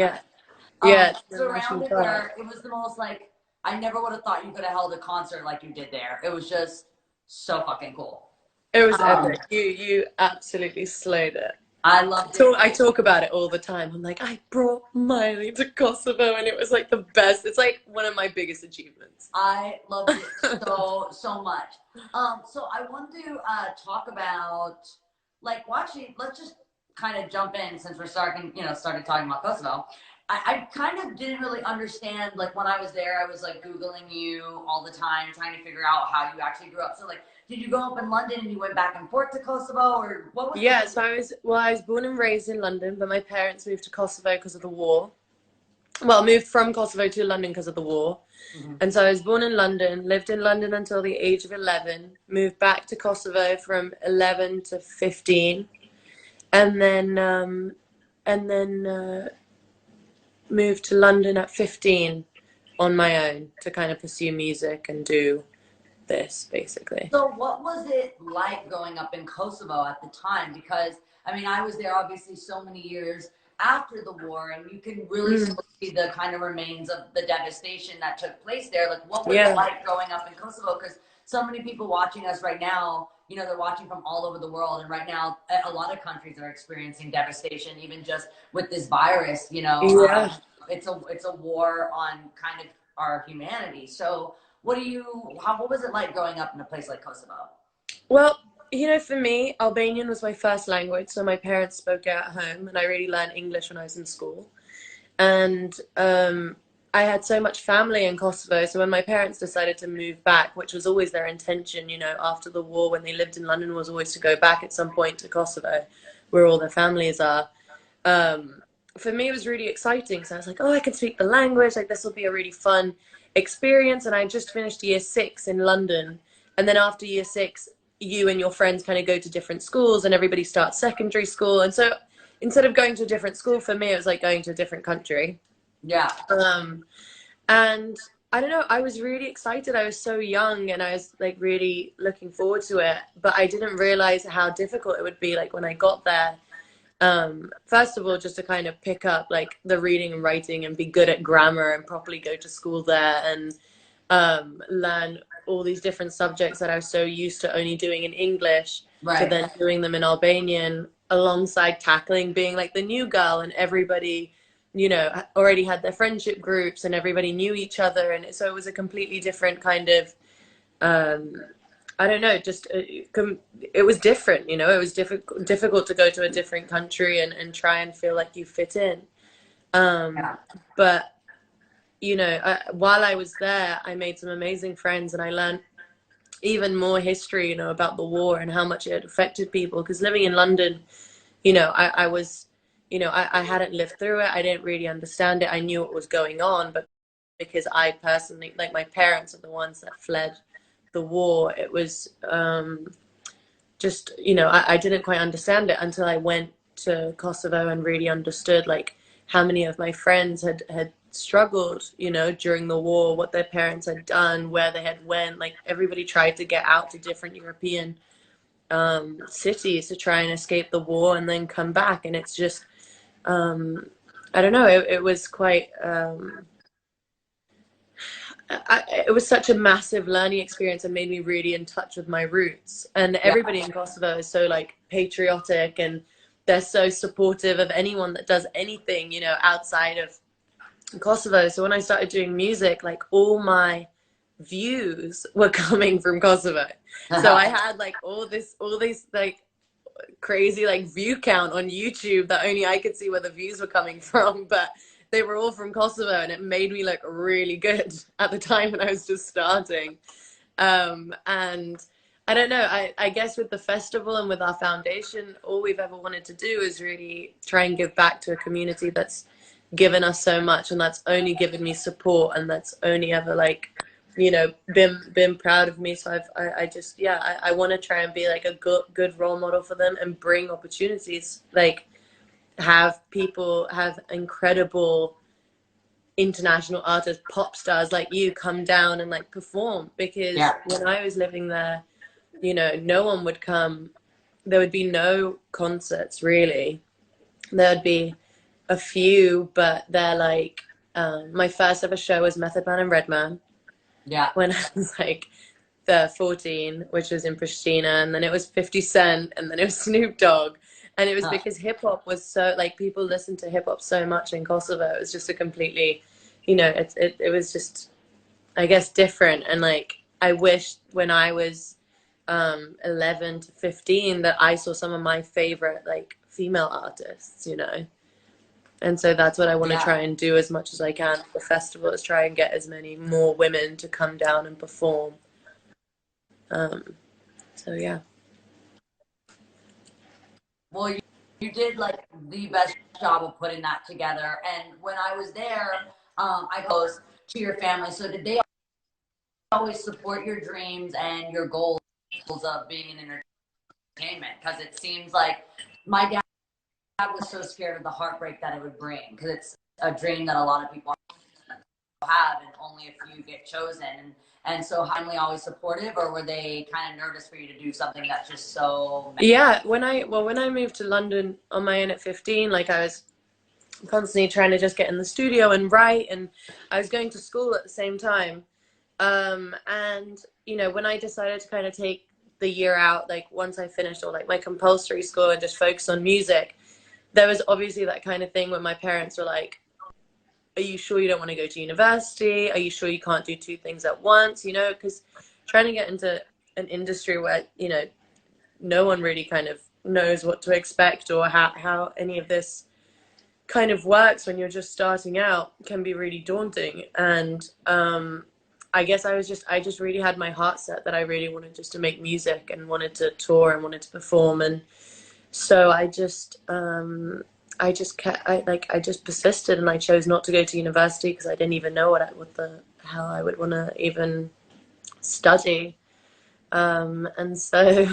Yeah. Yeah, it's an emotional Surrounded part. there. It was the most like I never would have thought you could have held a concert like you did there. It was just so fucking cool. It was Um, epic. You absolutely slayed it. I loved it. I talk about it all the time. I'm like, I brought Miley to Kosovo, and it was like the best. It's like one of my biggest achievements. I loved it so much. So I want to talk about like watching. Let's just kind of jump in since we're started talking about Kosovo. I kind of didn't really understand like when I was there. I was like googling you all the time, trying to figure out how you actually grew up. So like, did you grow up in London and you went back and forth to Kosovo, or what was Yeah, the? so I was born and raised in London, but my parents moved to Kosovo because of the war. Well, moved from Kosovo to London because of the war. Mhm. And so I was born in London, lived in London until the age of 11, moved back to Kosovo from 11 to 15, and then moved to London at 15 on my own to kind of pursue music and do this basically. So, what was it like growing up in Kosovo at the time? Because, I mean, I was there obviously so many years after the war, and you can really Mm, still see the kind of remains of the devastation that took place there. Like, what was it yeah, like growing up in Kosovo? Because so many people watching us right now, they're watching from all over the world, and right now, a lot of countries are experiencing devastation, even just with this virus. yeah. It's a war on kind of our humanity. So what was it like growing up in a place like Kosovo? Well, for me, Albanian was my first language, so my parents spoke it at home, and I really learned English when I was in school. And I had so much family in Kosovo, so when my parents decided to move back, which was always their intention, after the war, when they lived in London, was always to go back at some point to Kosovo, where all their families are. Um, for me, it was really exciting. So I was like, oh, I can speak the language. Like, this will be a really fun experience. And I just finished year 6 in London. And then after year 6, you and your friends kind of go to different schools and everybody starts secondary school. And so instead of going to a different school, for me, it was like going to a different country. Yeah. Um, and I don't know, I was really excited. I was so young and I was like really looking forward to it. But I didn't realize how difficult it would be like when I got there. First of all, just to kind of pick up like the reading and writing and be good at grammar and properly go to school there and learn all these different subjects that I was so used to only doing in English to Right. then doing them in Albanian alongside tackling being like the new girl and everybody, already had their friendship groups and everybody knew each other. And so it was a completely different kind of um, I don't know, just it was different, it was difficult to go to a different country and try and feel like you fit in. Yeah. But while I was there, I made some amazing friends and I learned even more history, about the war and how much it had affected people. Because living in London, I was, I hadn't lived through it. I didn't really understand it. I knew what was going on, but because I personally, like my parents are the ones that fled the war, it was just, I didn't quite understand it until I went to Kosovo and really understood like how many of my friends had struggled, during the war, what their parents had done, where they had went. Like everybody tried to get out to different European cities to try and escape the war and then come back. And it's just, I don't know, it was quite, it was such a massive learning experience and made me really in touch with my roots. And Yeah. everybody in Kosovo is so like patriotic and they're so supportive of anyone that does anything, outside of Kosovo. So when I started doing music, like all my views were coming from Kosovo. So I had like all these like crazy like view count on YouTube that only I could see where the views were coming from, but they were all from Kosovo, and it made me look really good at the time when I was just starting. And I don't know, I guess with the festival and with our foundation, all we've ever wanted to do is really try and give back to a community that's given us so much and that's only given me support and that's only ever like been proud of me. So I just, yeah, I want to try and be like a good role model for them and bring opportunities, like have people have incredible international artists, pop stars like you come down and like perform. Because Yeah. when I was living there, no one would come. There would be no concerts really. There would be a few, but they're like, my first ever show was Method Man and Redman Yeah. when I was like 14, which was in Pristina, and then it was 50 Cent, and then it was Snoop Dogg. And it was Huh. because hip hop was so, like, people listened to hip hop so much in Kosovo. It was just a completely, you know, it was just, I guess, different. And like, I wish when I was 11 to 15 that I saw some of my favorite like female artists, you know. And so that's what I want to Yeah. try and do as much as I can at the festival, is try and get as many more women to come down and perform. Um, so yeah. Well, you did like the best job of putting that together. And when I was there, I goes to your family. So did they always support your dreams and your goals of being in entertainment? Because it seems like my dad was so scared of the heartbreak that it would bring, because it's a dream that a lot of people have and only a few get chosen. And so family always supportive, or were they kind of nervous for you to do something that's just so Yeah, when I moved to London on my own at 15, like I was constantly trying to just get in the studio and write, and I was going to school at the same time. And you know, when I decided to kind of take the year out, like once I finished all like my compulsory school and just focus on music, there was obviously that kind of thing where my parents were like, are you sure you don't want to go to university? Are you sure you can't do two things at once? You know, because trying to get into an industry where, you know, no one really kind of knows what to expect, or how any of this kind of works when you're just starting out, can be really daunting. And I guess I just really had my heart set that I really wanted just to make music and wanted to tour and wanted to perform. And so I just kept, I just persisted, and I chose not to go to university because I didn't even know what the hell I would want to even study. And so